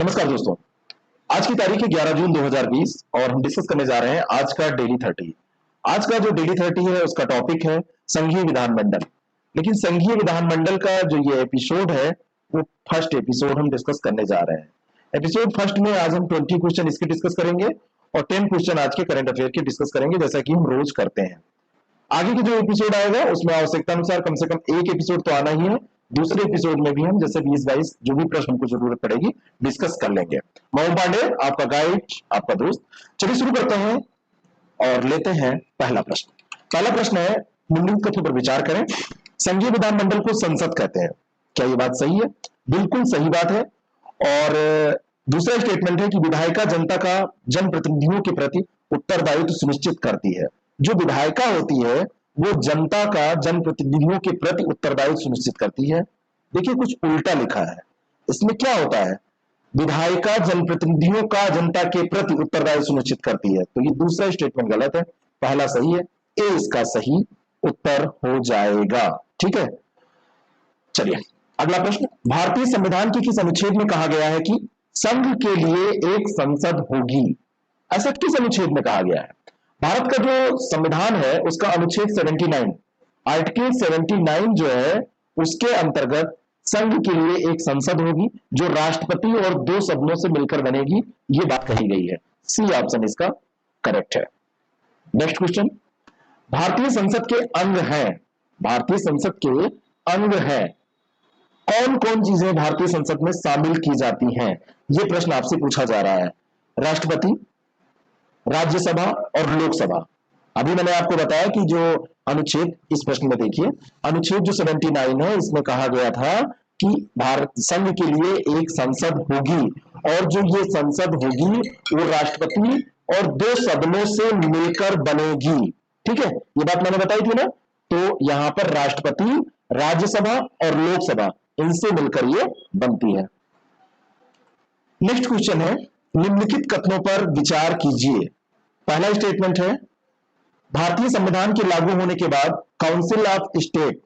नमस्कार दोस्तों। आज की तारीख है 11 जून 2020 और हम डिस्कस करने जा रहे हैं आज का डेली 30। आज का जो डेली 30 है उसका टॉपिक है संघीय विधानमंडल। लेकिन संघीय विधानमंडल का जो ये एपिसोड है वो फर्स्ट एपिसोड हम डिस्कस करने जा रहे हैं। एपिसोड फर्स्ट में आज हम 20 क्वेश्चन इसके डिस्कस करेंगे और 10 क्वेश्चन आज के करंट अफेयर के डिस्कस करेंगे, जैसा कि हम रोज करते हैं। आगे की जो एपिसोड आएगा उसमें आवश्यकता अनुसार कम से कम एक एपिसोड तो आना ही है। दूसरे एपिसोड में भी हम जैसे 20-22 जो भी प्रश्न हमको जरूरत पड़ेगी डिस्कस कर लेंगे। मोहन पांडे आपका गाइड, आपका दोस्त। चलिए शुरू करते हैं और लेते हैं पहला प्रश्न। पहला प्रश्न है, निम्नलिखित कथनों पर विचार करें। संघीय विधानमंडल को संसद कहते हैं, क्या ये बात सही है? बिल्कुल सही बात है। और दूसरा स्टेटमेंट है कि विधायिका जनता का जनप्रतिनिधियों के प्रति उत्तरदायित्व सुनिश्चित करती है। जो विधायिका होती है वो जनता का जनप्रतिनिधियों के प्रति उत्तरदायित्व सुनिश्चित करती है। देखिए कुछ उल्टा लिखा है, इसमें क्या होता है? विधायिका जनप्रतिनिधियों का जनता के प्रति उत्तरदायित्व सुनिश्चित करती है, तो ये दूसरा स्टेटमेंट गलत है, पहला सही है। ए इसका सही उत्तर हो जाएगा। ठीक है, चलिए अगला प्रश्न। भारतीय संविधान के किस अनुच्छेद में कहा गया है कि संघ के लिए एक संसद होगी? ऐसा किस अनुच्छेद में कहा गया है? भारत का जो संविधान है उसका अनुच्छेद 79, आर्टिकल 79 जो है उसके अंतर्गत संघ के लिए एक संसद होगी जो राष्ट्रपति और 2 सदनों से मिलकर बनेगी, ये बात कही गई है। सी ऑप्शन इसका करेक्ट है। नेक्स्ट क्वेश्चन, भारतीय संसद के अंग हैं, भारतीय संसद के अंग हैं, कौन कौन चीजें भारतीय संसद में शामिल की जाती हैं? यह प्रश्न आपसे पूछा जा रहा है। राष्ट्रपति, राज्यसभा और लोकसभा। अभी मैंने आपको बताया कि जो अनुच्छेद, इस प्रश्न में देखिए अनुच्छेद जो 79 है इसमें कहा गया था कि भारत संघ के लिए एक संसद होगी और जो ये संसद होगी वो राष्ट्रपति और 2 सदनों से मिलकर बनेगी। ठीक है, ये बात मैंने बताई थी ना। तो यहां पर राष्ट्रपति, राज्यसभा और लोकसभा इनसे मिलकर ये बनती है। नेक्स्ट क्वेश्चन है, निम्नलिखित कथनों पर विचार कीजिए। पहला स्टेटमेंट है, भारतीय संविधान के लागू होने के बाद council of state,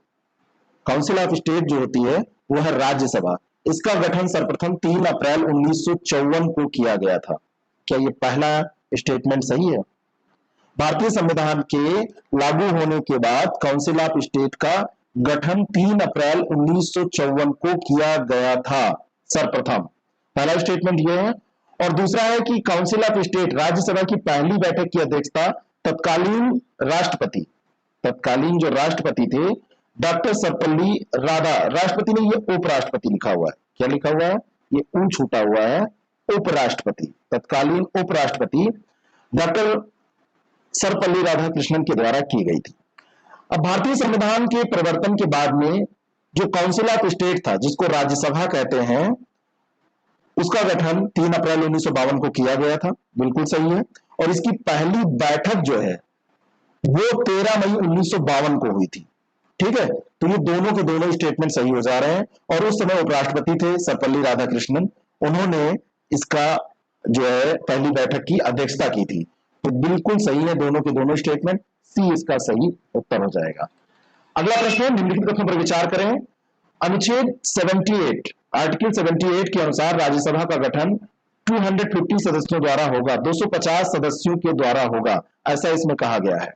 council of state जो होती है वो है राज्यसभा, इसका गठन सर्वप्रथम 3 अप्रैल 1954 को किया गया था। क्या ये पहला स्टेटमेंट सही है? भारतीय संविधान के लागू होने के बाद काउंसिल ऑफ स्टेट का गठन 3 अप्रैल 1954 को किया गया था सर्वप्रथम। पहला स्टेटमेंट यह है। और दूसरा है कि काउंसिल ऑफ स्टेट राज्यसभा की पहली बैठक की अध्यक्षता तत्कालीन राष्ट्रपति, तत्कालीन जो राष्ट्रपति थे डॉक्टर सर्वपल्ली राधा, राष्ट्रपति ने ये उपराष्ट्रपति लिखा हुआ है, क्या लिखा हुआ है? ये ऊ छूटा हुआ है, उपराष्ट्रपति, तत्कालीन उपराष्ट्रपति डॉक्टर सर्वपल्ली राधाकृष्णन के द्वारा की गई थी। अब भारतीय संविधान के प्रवर्तन के बाद में जो काउंसिल ऑफ स्टेट था जिसको राज्यसभा कहते हैं, उसका गठन 3 अप्रैल 1952 को किया गया था, बिल्कुल सही है। और इसकी पहली बैठक जो है वो 13 मई 1952 को हुई थी। ठीक है, तो ये दोनों के दोनों स्टेटमेंट सही हो जा रहे हैं। और उस समय उपराष्ट्रपति थे सर्वपल्ली राधाकृष्णन, उन्होंने इसका जो है पहली बैठक की अध्यक्षता की थी। तो बिल्कुल सही है दोनों के दोनों स्टेटमेंट, सी इसका सही उत्तर हो जाएगा। अगला प्रश्न है, निम्नलिखित कथनों पर विचार करें। अनुच्छेद 78, आर्टिकल 78 के अनुसार राज्यसभा का गठन 250 सदस्यों द्वारा होगा, 250 सदस्यों के द्वारा होगा, ऐसा इसमें कहा गया है।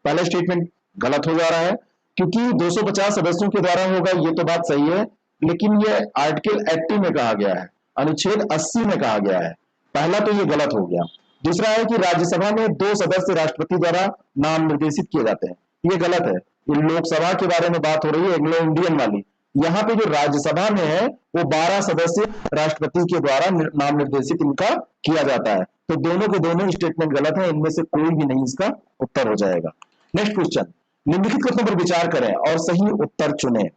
पहला स्टेटमेंट गलत हो जा रहा है क्योंकि 250 सदस्यों के द्वारा होगा ये तो बात सही है, लेकिन ये आर्टिकल 80 में कहा गया है, अनुच्छेद 80 में कहा गया है। पहला तो ये गलत हो गया। दूसरा है कि राज्यसभा में 2 सदस्य राष्ट्रपति द्वारा नाम निर्देशित किए जाते हैं, ये गलत है। ये लोकसभा के बारे में बात हो रही है, एंग्लो इंडियन वाली। यहाँ पे जो राज्यसभा में है वो 12 सदस्य राष्ट्रपति के द्वारा नाम निर्देशित इनका किया जाता है। तो दोनों के दोनों स्टेटमेंट गलत है, इनमें से कोई भी नहीं इसका उत्तर हो जाएगा। नेक्स्ट क्वेश्चन, निम्नलिखित कथनों पर विचार करें और सही उत्तर चुनें।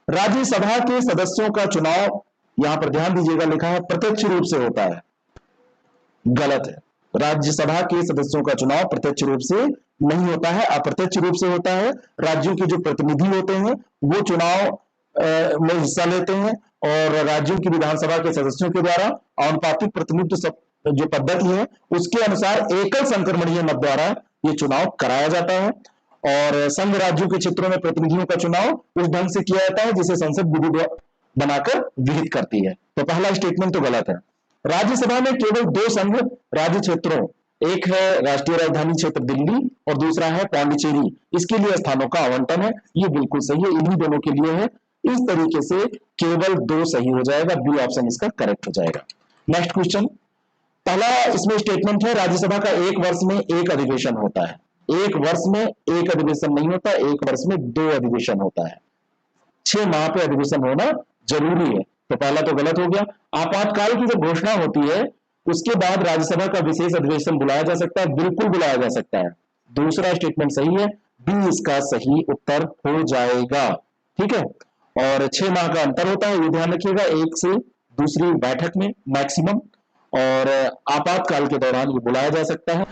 राज्यसभा के सदस्यों का चुनाव, यहां पर ध्यान दीजिएगा, लिखा है प्रत्यक्ष रूप से होता है, गलत है। राज्यसभा के सदस्यों का चुनाव प्रत्यक्ष रूप से नहीं होता है, अप्रत्यक्ष रूप से होता है। राज्यों के जो प्रतिनिधि होते हैं वो चुनाव में हिस्सा लेते हैं और राज्यों की विधानसभा के सदस्यों के द्वारा आनुपातिक प्रतिनिधित्व जो पद्धति है उसके अनुसार एकल संक्रमणीय मत द्वारा ये चुनाव कराया जाता है। और संघ राज्यों के क्षेत्रों में प्रतिनिधियों का चुनाव उस ढंग से किया जाता है जिसे संसद बनाकर विहित करती है। तो पहला स्टेटमेंट तो गलत है। राज्यसभा में केवल 2 संघ राज्य क्षेत्रों, एक है राष्ट्रीय राजधानी क्षेत्र दिल्ली और दूसरा है पौंडीचेरी, इसके लिए स्थानों का आवंटन है। ये बिल्कुल सही है, इन्हीं दोनों के लिए है। इस तरीके से केवल 2 सही हो जाएगा, बी ऑप्शन इसका करेक्ट हो जाएगा। नेक्स्ट क्वेश्चन, पहला इसमें स्टेटमेंट है राज्यसभा का एक वर्ष में एक अधिवेशन होता है। एक वर्ष में एक अधिवेशन नहीं होता, एक वर्ष में 2 अधिवेशन होता है। 6 माह पे अधिवेशन होना जरूरी है। तो पहला तो गलत हो गया। आपातकाल की जब घोषणा होती है उसके बाद राज्यसभा का विशेष अधिवेशन बुलाया जा सकता है, बिल्कुल बुलाया जा सकता है। दूसरा स्टेटमेंट सही है, बी इसका सही उत्तर हो जाएगा। ठीक है, और 6 माह का अंतर होता है, ये ध्यान रखिएगा, एक से दूसरी बैठक में मैक्सिमम, और आपातकाल के दौरान ये बुलाया जा सकता है।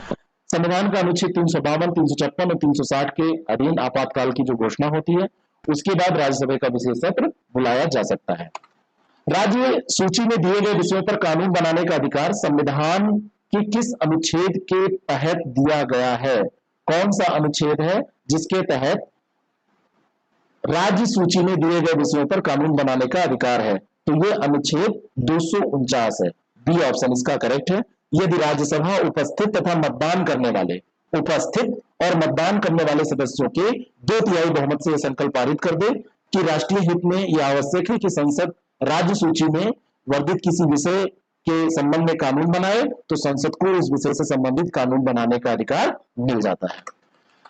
संविधान का अनुच्छेद 352, 356 और 360 के अधीन आपातकाल की जो घोषणा होती है उसके बाद राज्यसभा का विशेष सत्र बुलाया जा सकता है। राज्य सूची में दिए गए विषयों पर कानून बनाने का अधिकार संविधान के किस अनुच्छेद के तहत दिया गया है? कौन सा अनुच्छेद है जिसके तहत राज्य सूची में दिए गए विषयों पर कानून बनाने का अधिकार है? तो ये अनुच्छेद 249 है। बी ऑप्शन इसका करेक्ट है। यदि राज्यसभा उपस्थित तथा मतदान करने वाले, उपस्थित और मतदान करने वाले सदस्यों के 2/3 बहुमत से यह संकल्प पारित कर दे कि राष्ट्रीय हित में यह आवश्यक है कि संसद राज्य सूची में वर्णित किसी विषय के संबंध में कानून बनाए, तो संसद को इस विषय से संबंधित कानून बनाने का अधिकार मिल जाता है।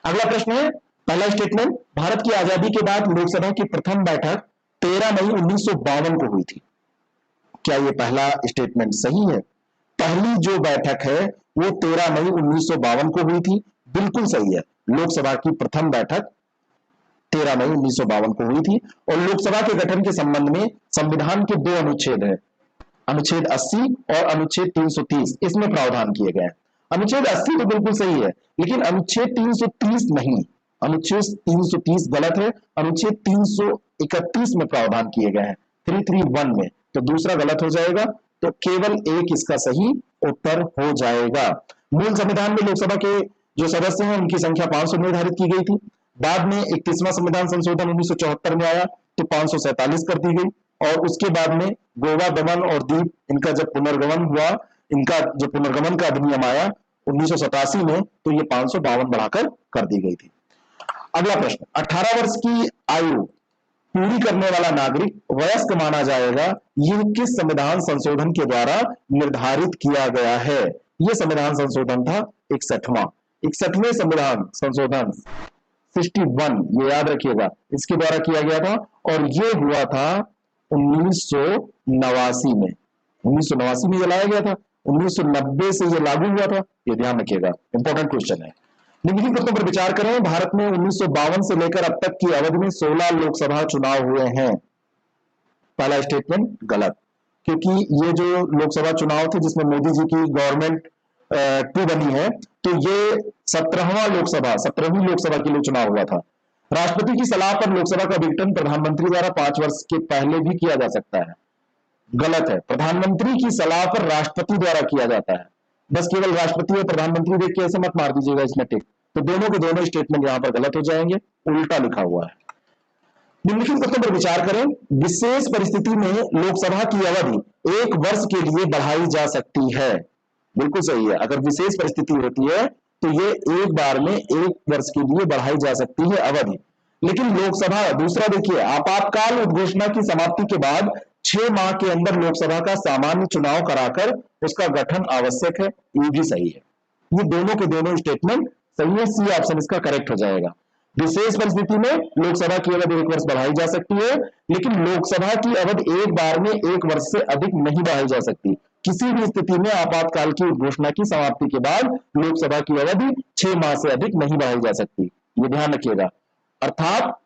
अगला प्रश्न है, पहला स्टेटमेंट, भारत की आजादी के बाद लोकसभा की प्रथम बैठक 13 मई 1952 को हुई थी। क्या यह पहला स्टेटमेंट सही है? पहली जो बैठक है वो 13 मई 1952 को हुई थी, बिल्कुल सही है। लोकसभा की प्रथम बैठक 13 मई 1952 को हुई थी, और लोकसभा के गठन के संबंध में संविधान के 2 अनुच्छेद हैं, अनुच्छेद 80 और अनुच्छेद 330, इसमें प्रावधान किए गए हैं। अनुच्छेद 80 तो बिल्कुल सही है, लेकिन अनुच्छेद 330 नहीं, अनुच्छेद 330 गलत है। अनुच्छेद 331 में प्रावधान किए गए हैं, 331 में, तो दूसरा गलत हो जाएगा। तो केवल एक इसका सही उत्तर हो जाएगा। मूल संविधान में लोकसभा के जो सदस्य हैं उनकी संख्या 500 निर्धारित की गई थी। बाद में 31वां संविधान संशोधन 1974 में आया तो 547 कर दी गई, और उसके बाद में गोवा, दमन और दीव, इनका जब पुनर्गमन हुआ, इनका जो पुनर्गमन का अधिनियम आया 1987 में, तो ये 552 बढ़ाकर कर दी गई थी। अगला प्रश्न, 18 वर्ष की आयु पूरी करने वाला नागरिक वयस्क माना जाएगा, यह किस संविधान संशोधन के द्वारा निर्धारित किया गया है? यह संविधान संशोधन था 61वें संविधान संशोधन 61, ये याद रखिएगा, इसके द्वारा किया गया था, और ये हुआ था 1989 में। 1989 में ये लाया गया था, 1990 से ये लागू हुआ था, ये ध्यान रखिएगा, इंपॉर्टेंट क्वेश्चन है। निम्नलिखित प्रश्नों पर विचार करें। भारत में 1952 से लेकर अब तक की अवधि में 16 लोकसभा चुनाव हुए हैं। पहला स्टेटमेंट गलत, क्योंकि ये जो लोकसभा चुनाव थे जिसमें मोदी जी की गवर्नमेंट 2 बनी है, तो ये 17वीं लोकसभा के लिए चुनाव हुआ था। राष्ट्रपति की सलाह पर लोकसभा का विघटन प्रधानमंत्री द्वारा 5 वर्ष के पहले भी किया जा सकता है। गलत है, प्रधानमंत्री की सलाह पर राष्ट्रपति द्वारा किया जाता है। बस केवल राष्ट्रपति और प्रधानमंत्री देख के ऐसे मत मार दीजिएगा इसमें टिक, तो दोनों के दोनों स्टेटमेंट यहां पर गलत हो जाएंगे, उल्टा लिखा हुआ है। निम्नलिखित कथनों पर विचार करें। विशेष परिस्थिति में लोकसभा की अवधि 1 वर्ष के लिए बढ़ाई जा सकती है। बिल्कुल सही है, अगर विशेष परिस्थिति होती है तो ये एक बार में 1 वर्ष के लिए बढ़ाई जा सकती है अवधि। लेकिन लोकसभा, दूसरा देखिए, आपातकाल उद्घोषणा की समाप्ति के बाद 6 माह के अंदर लोकसभा का सामान्य चुनाव कराकर उसका गठन आवश्यक है, ये भी सही है। ये दोनों के दोनों स्टेटमेंट सही है, सी ऑप्शन इसका करेक्ट हो जाएगा। विशेष परिस्थिति में लोकसभा की अवधि 1 वर्ष बढ़ाई जा सकती है, लेकिन लोकसभा की अवधि एक बार में 1 वर्ष से अधिक नहीं बढ़ाई जा सकती। किसी भी स्थिति में आपातकाल की घोषणा की समाप्ति के बाद लोकसभा की अवधि 6 माह से अधिक नहीं बढ़ाई जा सकती, ये ध्यान रखिएगा। अर्थात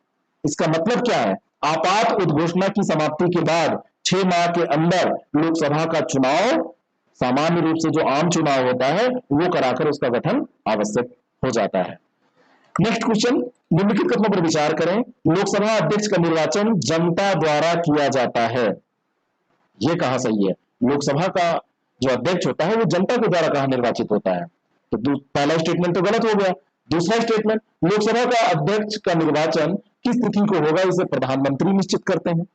इसका मतलब क्या है, आपात उद्घोषणा की समाप्ति के बाद 6 माह के अंदर लोकसभा का चुनाव, सामान्य रूप से जो आम चुनाव होता है, वो कराकर उसका गठन आवश्यक हो जाता है। नेक्स्ट क्वेश्चन, निम्नलिखित कथनों पर विचार करें। लोकसभा अध्यक्ष का निर्वाचन जनता द्वारा किया जाता है, यह कहां सही है? लोकसभा का जो अध्यक्ष होता है वो जनता के द्वारा कहां निर्वाचित होता है? तो पहला स्टेटमेंट तो गलत हो गया। दूसरा स्टेटमेंट, लोकसभा का अध्यक्ष का निर्वाचन किस तिथि को होगा, इसे प्रधानमंत्री निश्चित करते हैं।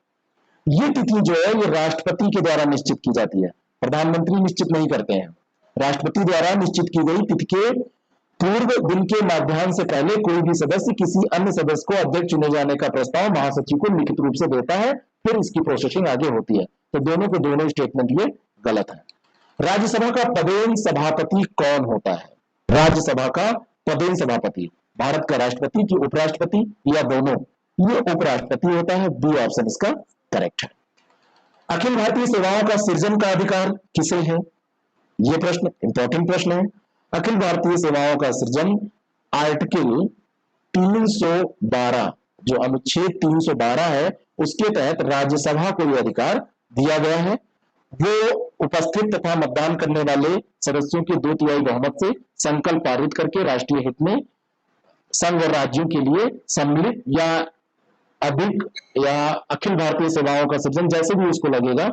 ये तिथि जो है ये राष्ट्रपति के द्वारा निश्चित की जाती है, प्रधानमंत्री निश्चित नहीं करते हैं। राष्ट्रपति द्वारा निश्चित की गई तिथि के पूर्व दिन के मध्याह्न से पहले कोई भी सदस्य किसी अन्य सदस्य को अध्यक्ष चुने जाने का प्रस्ताव महासचिव को लिखित रूप से देता है, फिर इसकी प्रोसेसिंग आगे होती है। तो दोनों के दोनों स्टेटमेंट ये गलत है। राज्यसभा का पदेन सभापति कौन होता है? राज्यसभा का पदेन सभापति भारत का राष्ट्रपति की उपराष्ट्रपति या दोनों? ये उपराष्ट्रपति होता है। बी ऑप्शन इसका करेक्ट है। अखिल भारतीय सेवाओं का सृजन का अधिकार किसे है? ये प्रश्न इंपॉर्टेंट प्रश्न है। अखिल भारतीय सेवाओं का सृजन आर्टिकल 312 जो अनुच्छेद 312 है उसके तहत राज्यसभा को यह अधिकार दिया गया है। वो उपस्थित तथा मतदान करने वाले सदस्यों के 2/3 बहुमत से संकल्प पारित करके राष्ट्रीय हित में संघ और राज्यों के लिए सम्मिलित या अधिक या अखिल भारतीय सेवाओं का सृजन जैसे भी उसको लगेगा,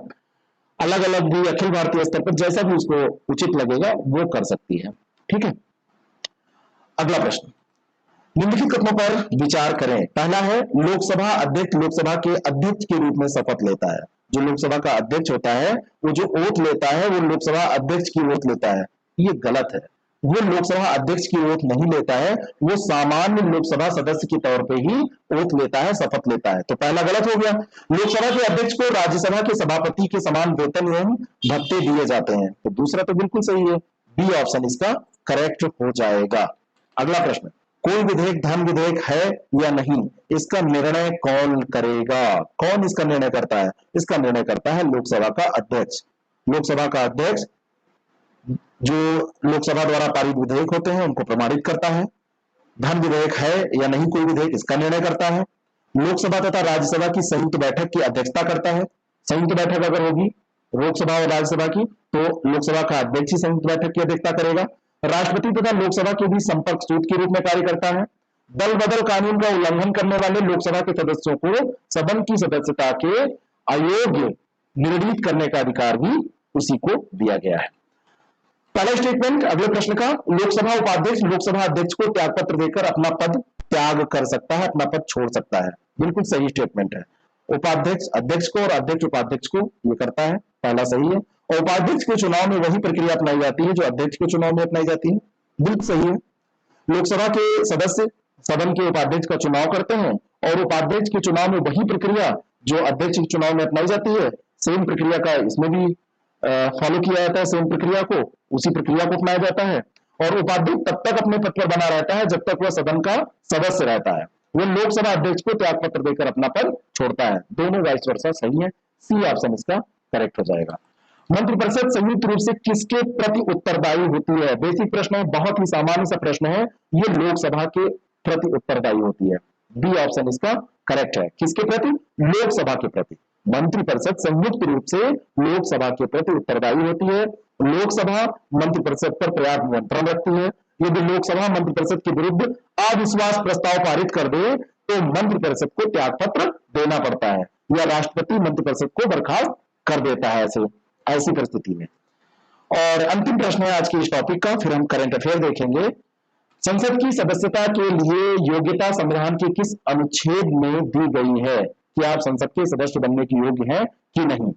अलग अलग भी अखिल भारतीय स्तर पर जैसा भी उसको उचित लगेगा वो कर सकती है। ठीक है। अगला प्रश्न, निम्नलिखित कथनों पर विचार करें। पहला है लोकसभा अध्यक्ष लोकसभा के अध्यक्ष के रूप में शपथ लेता है। जो लोकसभा का अध्यक्ष होता है वो जो ओथ लेता है वो लोकसभा अध्यक्ष की ओथ लेता है। ये गलत है। वो लोकसभा अध्यक्ष की ओथ नहीं लेता है, वो सामान्य लोकसभा सदस्य के तौर पे ही ओथ लेता है, शपथ लेता है। तो पहला गलत हो गया। लोकसभा के अध्यक्ष को राज्यसभा के सभापति के समान वेतन एवं भत्ते दिए जाते हैं। तो दूसरा तो बिल्कुल सही है, बी ऑप्शन इसका करेक्ट हो जाएगा। अगला प्रश्न, कोई विधेयक धन विधेयक है या नहीं, इसका निर्णय कौन करेगा? कौन इसका निर्णय करता है? इसका निर्णय करता है लोकसभा का अध्यक्ष। लोकसभा का अध्यक्ष जो लोकसभा द्वारा पारित विधेयक होते हैं उनको प्रमाणित करता है। धन विधेयक है या नहीं कोई विधेयक, इसका निर्णय करता है। लोकसभा तथा राज्यसभा की संयुक्त बैठक की अध्यक्षता करता है। संयुक्त बैठक अगर होगी लोकसभा और राज्यसभा की तो लोकसभा का अध्यक्ष ही संयुक्त बैठक की अध्यक्षता करेगा। राष्ट्रपति तथा लोकसभा के बीच संपर्क सूत्र के रूप में कार्य करता है। दल बदल कानून का उल्लंघन करने वाले लोकसभा के सदस्यों को सदन की सदस्यता के अयोग्य निर्णीत करने का अधिकार भी उसी को दिया गया है। पहला स्टेटमेंट अगले प्रश्न का, लोकसभा उपाध्यक्ष लोकसभा अध्यक्ष को त्यागपत्र देकर अपना पद त्याग कर सकता है, अपना पद छोड़ सकता है। बिल्कुल सही स्टेटमेंट है। उपाध्यक्ष अध्यक्ष को और अध्यक्ष उपाध्यक्ष को ये करता है, पहला सही है। और उपाध्यक्ष के चुनाव में वही प्रक्रिया अपनाई जाती है जो अध्यक्ष के चुनाव में अपनाई जाती है, बिल्कुल सही है। लोकसभा के सदस्य सदन के उपाध्यक्ष का चुनाव करते हैं और उपाध्यक्ष के चुनाव में वही प्रक्रिया जो अध्यक्ष के चुनाव में अपनाई जाती है, सेम प्रक्रिया का इसमें भी फॉलो किया जाता है। सेम प्रक्रिया को, उसी प्रक्रिया को अपनाया जाता है। और उपाध्यक्ष तब तक अपने पद पर बना रहता है जब तक वह सदन का सदस्य रहता है। वह लोकसभा अध्यक्ष को त्यागपत्र देकर अपना पद छोड़ता है। दोनों वाइस वर्सा सही है। सी ऑप्शन इसका करेक्ट हो जाएगा। मंत्रिपरिषद संयुक्त रूप से किसके प्रति उत्तरदायी होती है? बेसिक प्रश्न है, बहुत ही सामान्य सा प्रश्न है। ये लोकसभा के प्रति उत्तरदायी होती है। बी ऑप्शन इसका करेक्ट है। किसके प्रति? लोकसभा के प्रति। मंत्रिपरिषद संयुक्त रूप से लोकसभा के प्रति उत्तरदायी होती है। लोकसभा मंत्रिपरिषद पर पर्याप्त नियंत्रण रखती है। यदि लोकसभा मंत्रिपरिषद के विरुद्ध अविश्वास प्रस्ताव पारित कर दे तो मंत्रिपरिषद को त्यागपत्र देना पड़ता है या राष्ट्रपति मंत्रिपरिषद को बर्खास्त कर देता है ऐसी परिस्थिति में। और अंतिम प्रश्न है आज के इस टॉपिक का, फिर हम करंट अफेयर देखेंगे। संसद की सदस्यता के लिए योग्यता संविधान के किस अनुच्छेद में दी गई है कि आप संसद के सदस्य बनने की योग्य हैं कि नहीं?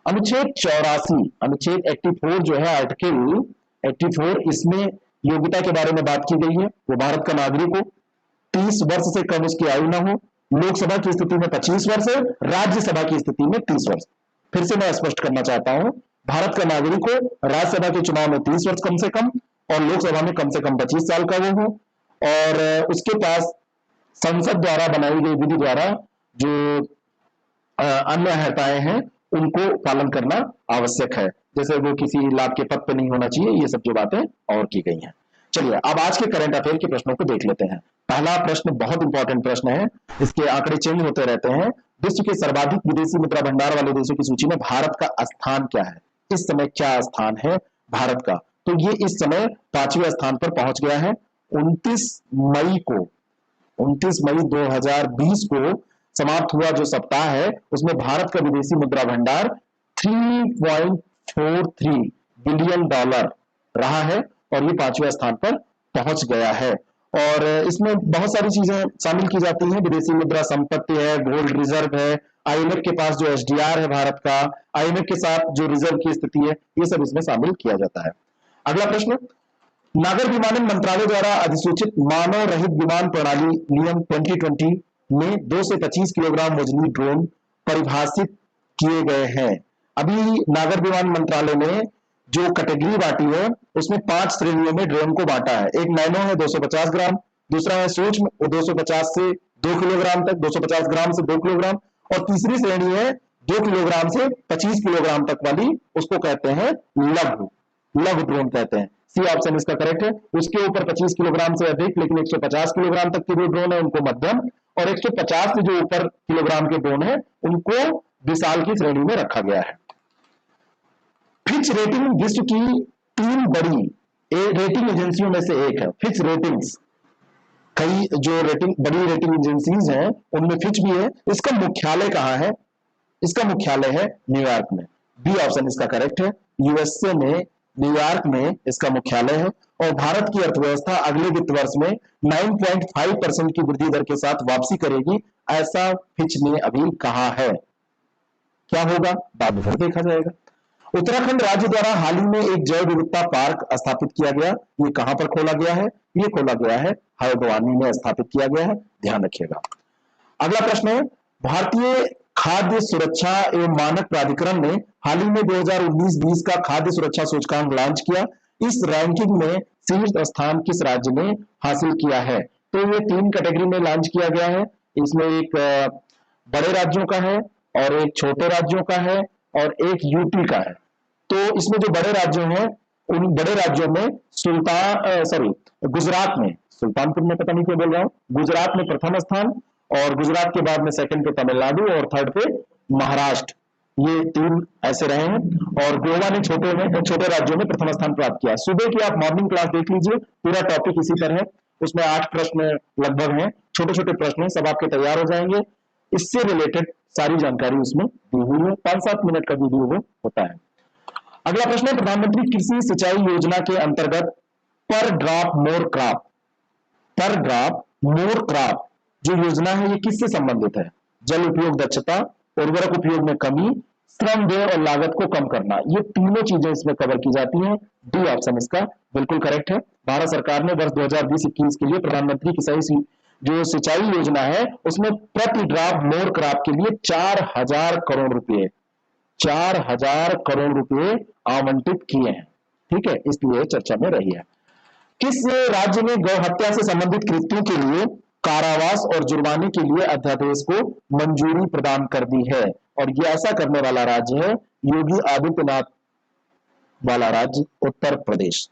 अनुच्छेद 84, अनुच्छेद 84 जो है आर्टिकल 84, इसमें योग्यता के बारे में बात की गई है। वो भारत का नागरिक हो, 30 वर्ष से कम उसकी आयु न हो, लोकसभा की स्थिति में 25 वर्ष है, राज्यसभा की स्थिति में 30 वर्ष। फिर से मैं स्पष्ट करना चाहता हूं, भारत का नागरिक हो, राज्यसभा के चुनाव में 30 वर्ष कम से कम और लोकसभा में कम से कम 25 साल का वो हो, और उसके पास संसद द्वारा बनाई गई विधि द्वारा जो अन्य अर्हताएं हैं उनको पालन करना आवश्यक है, जैसे वो किसी लाभ के पद पर नहीं होना चाहिए, ये सब जो बातें और की गई हैं। चलिए अब आज के करंट अफेयर के प्रश्नों को देख लेते हैं। पहला प्रश्न बहुत इंपॉर्टेंट प्रश्न है, इसके आंकड़े चेंज होते रहते हैं। विश्व के सर्वाधिक विदेशी मुद्रा भंडार वाले देशों की सूची में भारत का स्थान क्या है? इस समय क्या स्थान है भारत का? तो ये इस समय 5वें स्थान पर पहुंच गया है। 29 मई 2020 को समाप्त हुआ जो सप्ताह है उसमें भारत का विदेशी मुद्रा भंडार 3.43 बिलियन डॉलर रहा है और ये 5वें स्थान पर पहुंच गया है। और इसमें बहुत सारी चीजें शामिल की जाती हैं। विदेशी मुद्रा संपत्ति है, गोल्ड रिजर्व है, आईएमएफ के पास जो एसडीआर है भारत का, आईएमएफ के साथ जो रिजर्व की स्थिति है, ये सब इसमें शामिल किया जाता है। अगला प्रश्न, नागर विमानन मंत्रालय द्वारा अधिसूचित मानव रहित विमान प्रणाली नियम 2020 में 2 से 25 किलोग्राम वजनी ड्रोन परिभाषित किए गए हैं। अभी नागर विमान मंत्रालय ने जो कैटेगरी बांटी है उसमें 5 श्रेणियों में ड्रोन को बांटा है। एक नैनो है 250 ग्राम, दूसरा है सूक्ष्म 250 से 2 किलोग्राम तक, 250 ग्राम से 2 किलोग्राम, और तीसरी श्रेणी है 2 किलोग्राम से 25 किलोग्राम तक वाली, उसको कहते हैं लघु, लघु ड्रोन कहते हैं। सी ऑप्शन इसका करेक्ट है। उसके ऊपर 25 किलोग्राम से अधिक लेकिन 150 किलोग्राम तक के जो ड्रोन है उनको मध्यम, और 150 से जो ऊपर किलोग्राम के ड्रोन है उनको विशाल की श्रेणी में रखा गया है। फिच रेटिंग विश्व की 3 बड़ी रेटिंग एजेंसियों में से एक है। फिच रेटिंग्स, कई जो बड़ी रेटिंग एजेंसीज हैं उनमें फिच भी है। इसका मुख्यालय कहां है? इसका मुख्यालय है न्यूयॉर्क में। बी ऑप्शन इसका करेक्ट है। यूएसए में न्यूयॉर्क में इसका मुख्यालय है, और भारत की अर्थव्यवस्था अगले वित्त वर्ष में 9.5% की वृद्धि दर के साथ वापसी करेगी, ऐसा फिच ने अभी कहा है। क्या होगा बाद में फिर देखा जाएगा। उत्तराखंड राज्य द्वारा हाल ही में एक जैव विविधता पार्क स्थापित किया गया। ये कहां पर खोला गया है? ये खोला गया है हल्द्वानी में स्थापित किया गया है, ध्यान रखिएगा। अगला प्रश्न है, भारतीय खाद्य सुरक्षा एवं मानक प्राधिकरण ने हाल ही में 2019-20 का खाद्य सुरक्षा सूचकांक लॉन्च किया। इस रैंकिंग में शीर्ष स्थान किस राज्य ने हासिल किया है? तो ये 3 कैटेगरी में लॉन्च किया गया है। इसमें एक बड़े राज्यों का है, और एक छोटे राज्यों का है, और एक यूपी का है। तो इसमें जो बड़े राज्य हैं उन बड़े राज्यों में गुजरात में, सुल्तानपुर में पता नहीं क्यों बोल रहा हूं, गुजरात में प्रथम स्थान, और गुजरात के बाद में सेकंड पे तमिलनाडु, और थर्ड पे महाराष्ट्र। ये 3 ऐसे रहे हैं, और गोवा ने छोटे राज्यों में प्रथम स्थान प्राप्त किया। सुबह की आप मॉर्निंग क्लास देख लीजिए, पूरा टॉपिक इसी तरह है। उसमें 8 प्रश्न लगभग हैं, छोटे छोटे प्रश्न हैं, सब आपके तैयार हो जाएंगे। इससे रिलेटेड सारी जानकारी उसमें दी हुई है, 5-7 मिनट का वीडियो वो होता है। अगला प्रश्न है, प्रधानमंत्री कृषि सिंचाई योजना के अंतर्गत पर ड्रॉप मोर क्रॉप, पर ड्रॉप मोर क्रॉप जो योजना है ये किससे संबंधित है? जल उपयोग दक्षता, उर्वरक उपयोग में कमी, श्रम व्यय और लागत को कम करना, ये तीनों चीजें इसमें कवर की जाती हैं। डी ऑप्शन इसका बिल्कुल करेक्ट है। भारत सरकार ने वर्ष 2020-21 के लिए प्रधानमंत्री कृषि जो सिंचाई योजना है उसमें प्रति ड्रॉप मोर क्रॉप के लिए 4,000 करोड़ रुपए, 4,000 करोड़ रुपए आवंटित किए हैं। ठीक है, इसलिए चर्चा में रही है। किस राज्य ने गौ हत्या से संबंधित कृत्यों के लिए कारावास और जुर्माने के लिए अध्यादेश को मंजूरी प्रदान कर दी है? और ये ऐसा करने वाला राज्य है योगी आदित्यनाथ वाला राज्य, उत्तर प्रदेश।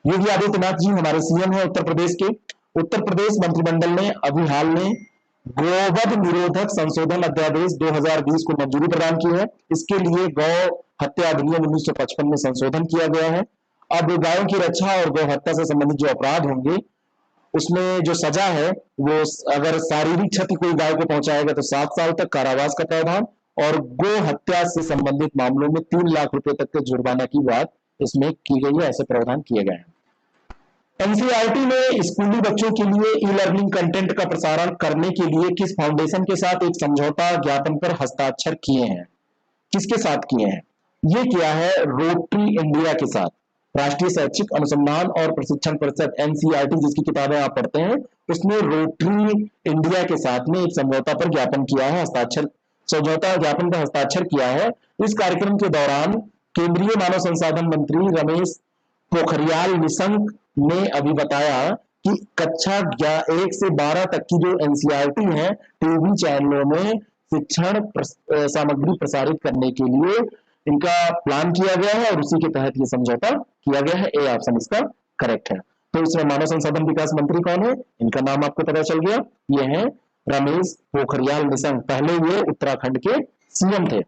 योगी आदित्यनाथ जी हमारे सीएम है उत्तर प्रदेश के। उत्तर प्रदेश मंत्रिमंडल ने अभी हाल में गोवध निरोधक संशोधन अध्यादेश 2020 को मंजूरी प्रदान की है। इसके लिए गौ हत्या अधिनियम 1955 में संशोधन किया गया है। अब गायों की रक्षा और गौ हत्या से संबंधित जो अपराध होंगे उसमें जो सजा है वो, अगर शारीरिक क्षति कोई गाय को पहुंचाएगा तो 7 साल तक कारावास का प्रावधान, और गो हत्या से संबंधित मामलों में 3 लाख रुपए तक के जुर्माना की बात इसमें की गई है, ऐसे प्रावधान किए गए हैं। एनसीईआरटी ने स्कूली बच्चों के लिए ई लर्निंग कंटेंट का प्रसारण करने के लिए किस फाउंडेशन के साथ एक समझौता ज्ञापन पर हस्ताक्षर किए हैं? किसके साथ किए हैं? ये किया है रोटरी इंडिया के साथ। राष्ट्रीय शैक्षिक अनुसंधान और प्रशिक्षण परिषद एनसीईआरटी जिसकी किताबें आप पढ़ते हैं, उसने रोटरी इंडिया के साथ में एक समझौता पर ज्ञापन किया है, समझौता ज्ञापन पर हस्ताक्षर किया है। इस कार्यक्रम के दौरान केंद्रीय मानव संसाधन मंत्री रमेश पोखरियाल निशंक ने अभी बताया कि कक्षा 1 से 12 तक की जो एनसीईआरटी है टीवी चैनलों में शिक्षण सामग्री प्रसारित करने के लिए इनका प्लान किया गया है, और उसी के तहत ये समझौता किया गया है। ए ऑप्शन इसका करेक्ट है। तो इसमें मानव संसाधन विकास मंत्री कौन है? इनका नाम आपको पता चल गया, ये है रमेश पोखरियाल निशंक। पहले ये उत्तराखंड के सीएम थे।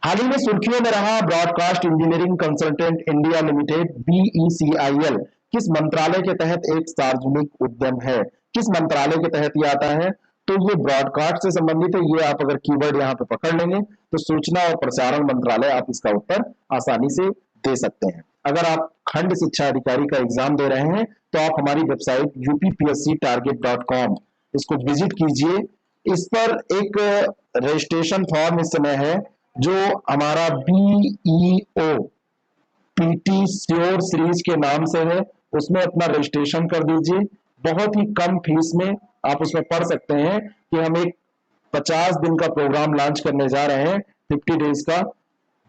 हाल ही में सुर्खियों में रहा broadcast engineering consultant India limited BECIL किस मंत्रालय के तहत एक सार्वजनिक उद्यम है? किस मंत्रालय के तहत ये आता है? तो ये ब्रॉडकास्ट से संबंधित है। ये आप अगर कीवर्ड यहाँ पे पकड़ लेंगे तो सूचना और प्रसारण मंत्रालय, आप इसका उत्तर आसानी से दे सकते हैं। अगर आप खंड शिक्षा अधिकारी का एग्जाम दे रहे हैं तो आप हमारी वेबसाइट upsctarget.com इसको विजिट कीजिए। इस पर एक रजिस्ट्रेशन फॉर्म इस समय है जो हमारा BEO PT श्योर सीरीज के नाम से है, उसमें अपना रजिस्ट्रेशन कर दीजिए। बहुत ही कम फीस में आप उसमें पढ़ सकते हैं कि हम एक 50 दिन का प्रोग्राम लॉन्च करने जा रहे हैं, 50 डेज का,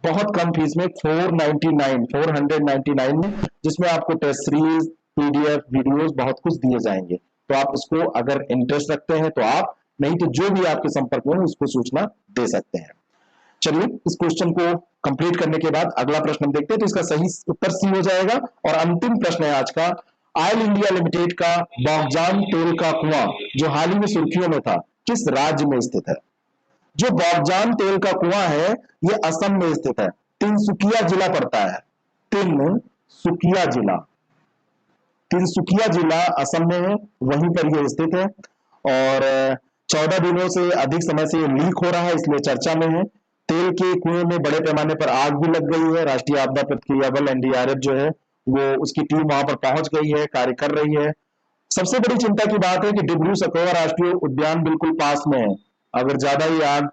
बहुत कम फीस में 499 में, जिसमें आपको टेस्ट सीरीज, PDF, वीडियोस बहुत कुछ दिए जाएंगे। तो आप उसको अगर इंटरेस्ट रखते हैं तो आप, नहीं तो जो भी आपके संपर्क में उसको सूचना दे सकते हैं। चलिए इस क्वेश्चन को कंप्लीट करने के बाद अगला प्रश्न हम देखते हैं। तो इसका सही उत्तर सी हो जाएगा। और अंतिम प्रश्न है आज का, ऑयल इंडिया लिमिटेड का बॉक्जान तेल का कुआं जो हाल ही में सुर्खियों में था, किस राज्य में स्थित है? जो बॉक्जान तेल का कुआं है ये असम में स्थित है, तिनसुकिया जिला पड़ता है, तिनसुकिया जिला, तिनसुकिया जिला असम में है, वहीं पर यह स्थित है। और 14 दिनों से अधिक समय से ये लीक हो रहा है, इसलिए चर्चा में है। तेल के कुएं में बड़े पैमाने पर आग भी लग गई है। राष्ट्रीय आपदा प्रतिक्रिया बल NDRF जो है वो, उसकी टीम वहां पर पहुंच गई है, कार्य कर रही है। सबसे बड़ी चिंता की बात है कि डिब्रू सखोवा राष्ट्रीय उद्यान बिल्कुल पास में है। अगर ज्यादा ही आग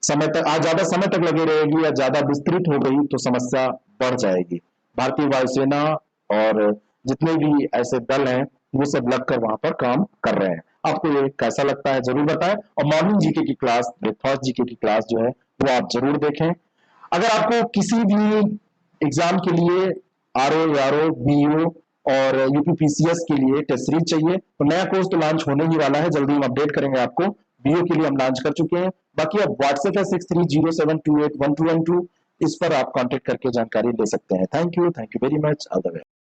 ज्यादा समय तक लगी रहेगी या ज्यादा विस्तृत हो गई तो समस्या बढ़ जाएगी। भारतीय वायुसेना और जितने भी ऐसे दल हैं वो सब लगकर वहां पर काम कर रहे हैं। आपको ये कैसा लगता है जरूर बताएं। और मॉर्निंग जीके की क्लास, ब्रेकफास्ट जीके की क्लास जो है वो आप जरूर देखें। अगर आपको किसी भी एग्जाम के लिए RO, ARO, BO और UPPCS के लिए टेस्ट सीरीज चाहिए तो नया कोर्स तो लॉन्च होने ही वाला है, जल्दी हम अपडेट करेंगे आपको। BO के लिए हम लॉन्च कर चुके हैं। बाकी अब व्हाट्सएप है 6307281212, इस पर आप कांटेक्ट करके जानकारी ले सकते हैं। Thank you very much, all the way.